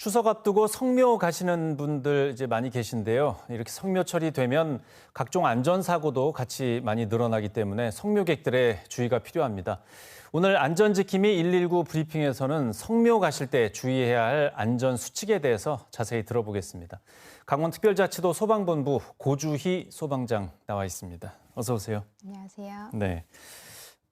추석 앞두고 성묘 가시는 분들 이제 많이 계신데요. 이렇게 성묘철이 되면 각종 안전사고도 같이 많이 늘어나기 때문에 성묘객들의 주의가 필요합니다. 오늘 안전지킴이 119 브리핑에서는 성묘 가실 때 주의해야 할 안전수칙에 대해서 자세히 들어보겠습니다. 강원특별자치도 소방본부 고주희 소방장 나와 있습니다. 어서 오세요. 안녕하세요. 네.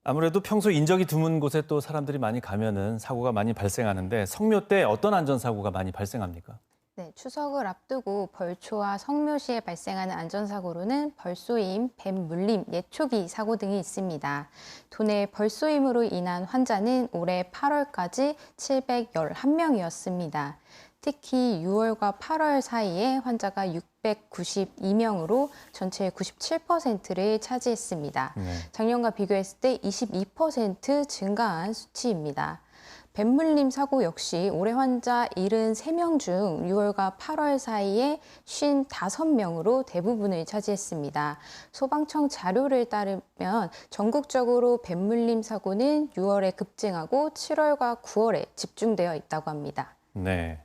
아무래도 평소 인적이 드문 곳에 또 사람들이 많이 가면은 사고가 많이 발생하는데 성묘 때 어떤 안전사고가 많이 발생합니까? 네, 추석을 앞두고 벌초와 성묘 시에 발생하는 안전사고로는 벌쏘임, 뱀 물림, 예초기 사고 등이 있습니다. 도내 벌쏘임으로 인한 환자는 올해 8월까지 711명이었습니다. 특히 6월과 8월 사이에 환자가 692명으로 전체의 97%를 차지했습니다. 작년과 비교했을 때 22% 증가한 수치입니다. 뱀물림 사고 역시 올해 환자 73명 중 6월과 8월 사이에 55명으로 대부분을 차지했습니다. 소방청 자료를 따르면 전국적으로 뱀물림 사고는 6월에 급증하고 7월과 9월에 집중되어 있다고 합니다. 네.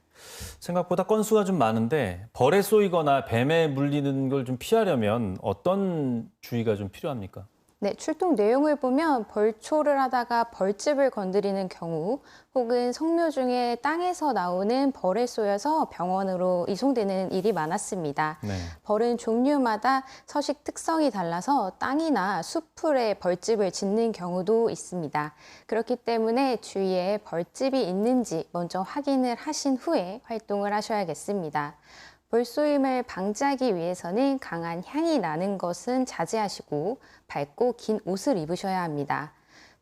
생각보다 건수가 좀 많은데 벌에 쏘이거나 뱀에 물리는 걸 좀 피하려면 어떤 주의가 좀 필요합니까? 네, 출동 내용을 보면 벌초를 하다가 벌집을 건드리는 경우 혹은 성묘 중에 땅에서 나오는 벌에 쏘여서 병원으로 이송되는 일이 많았습니다. 네. 벌은 종류마다 서식 특성이 달라서 땅이나 숲풀에 벌집을 짓는 경우도 있습니다. 그렇기 때문에 주위에 벌집이 있는지 먼저 확인을 하신 후에 활동을 하셔야겠습니다. 벌쏘임을 방지하기 위해서는 강한 향이 나는 것은 자제하시고 밝고 긴 옷을 입으셔야 합니다.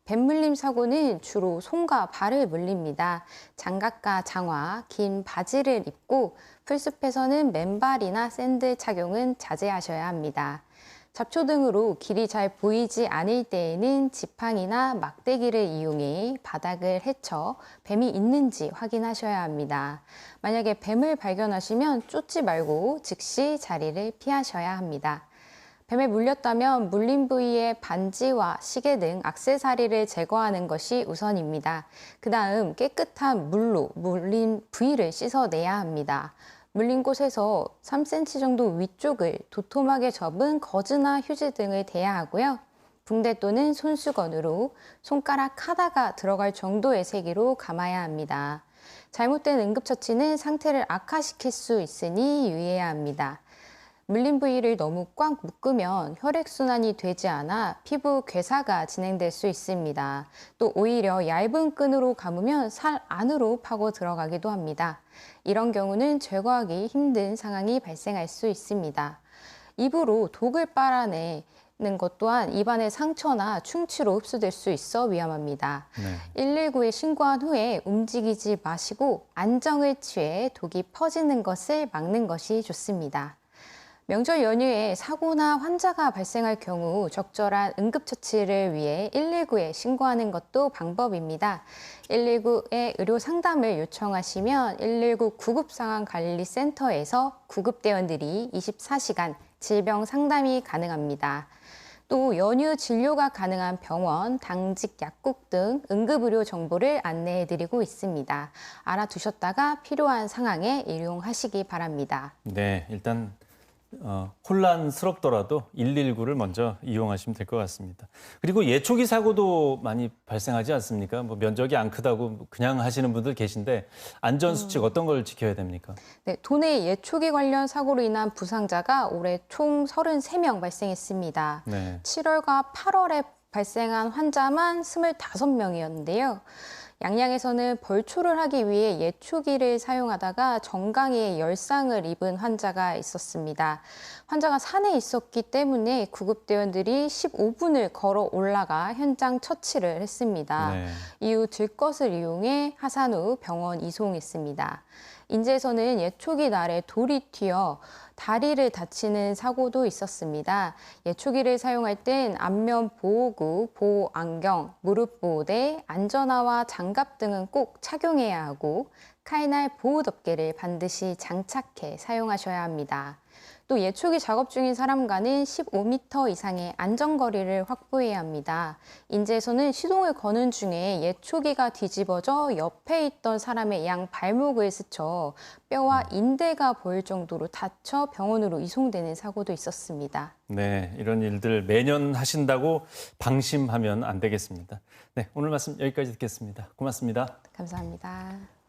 뱀물림 사고는 주로 손과 발을 물립니다. 장갑과 장화, 긴 바지를 입고 풀숲에서는 맨발이나 샌들 착용은 자제하셔야 합니다. 잡초 등으로 길이 잘 보이지 않을 때에는 지팡이나 막대기를 이용해 바닥을 헤쳐 뱀이 있는지 확인하셔야 합니다. 만약에 뱀을 발견하시면 쫓지 말고 즉시 자리를 피하셔야 합니다. 뱀에 물렸다면 물린 부위에 반지와 시계 등 액세서리를 제거하는 것이 우선입니다. 그 다음 깨끗한 물로 물린 부위를 씻어내야 합니다. 물린 곳에서 3cm 정도 위쪽을 도톰하게 접은 거즈나 휴지 등을 대야 하고요. 붕대 또는 손수건으로 손가락 하나가 들어갈 정도의 세기로 감아야 합니다. 잘못된 응급처치는 상태를 악화시킬 수 있으니 유의해야 합니다. 물린 부위를 너무 꽉 묶으면 혈액순환이 되지 않아 피부 괴사가 진행될 수 있습니다. 또 오히려 얇은 끈으로 감으면 살 안으로 파고 들어가기도 합니다. 이런 경우는 제거하기 힘든 상황이 발생할 수 있습니다. 입으로 독을 빨아내는 것 또한 입안의 상처나 충치로 흡수될 수 있어 위험합니다. 119에 신고한 후에 움직이지 마시고 안정을 취해 독이 퍼지는 것을 막는 것이 좋습니다. 명절 연휴에 사고나 환자가 발생할 경우 적절한 응급처치를 위해 119에 신고하는 것도 방법입니다. 119에 의료 상담을 요청하시면 119 구급상황관리센터에서 구급대원들이 24시간 질병 상담이 가능합니다. 또 연휴 진료가 가능한 병원, 당직 약국 등 응급의료 정보를 안내해드리고 있습니다. 알아두셨다가 필요한 상황에 이용하시기 바랍니다. 네, 일단 혼란스럽더라도 119를 먼저 이용하시면 될 것 같습니다. 그리고 예초기 사고도 많이 발생하지 않습니까? 뭐 면적이 안 크다고 그냥 하시는 분들 계신데 안전수칙 어떤 걸 지켜야 됩니까? 네, 도내 예초기 관련 사고로 인한 부상자가 올해 총 33명 발생했습니다. 네. 7월과 8월에 발생한 환자만 25명이었는데요. 양양에서는 벌초를 하기 위해 예초기를 사용하다가 정강이에 열상을 입은 환자가 있었습니다. 환자가 산에 있었기 때문에 구급대원들이 15분을 걸어 올라가 현장 처치를 했습니다. 네. 이후 들것을 이용해 하산 후 병원 이송했습니다. 인제에서는 예초기 날에 돌이 튀어 다리를 다치는 사고도 있었습니다. 예초기를 사용할 땐 안면 보호구, 보호 안경, 무릎 보호대, 안전화와 장갑 등은 꼭 착용해야 하고 스카이날 보호 덮개를 반드시 장착해 사용하셔야 합니다. 또 예초기 작업 중인 사람과는 15m 이상의 안전거리를 확보해야 합니다. 인제에서는 시동을 거는 중에 예초기가 뒤집어져 옆에 있던 사람의 양 발목을 스쳐 뼈와 인대가 보일 정도로 다쳐 병원으로 이송되는 사고도 있었습니다. 네, 이런 일들 매년 하신다고 방심하면 안 되겠습니다. 네, 오늘 말씀 여기까지 듣겠습니다. 고맙습니다. 감사합니다.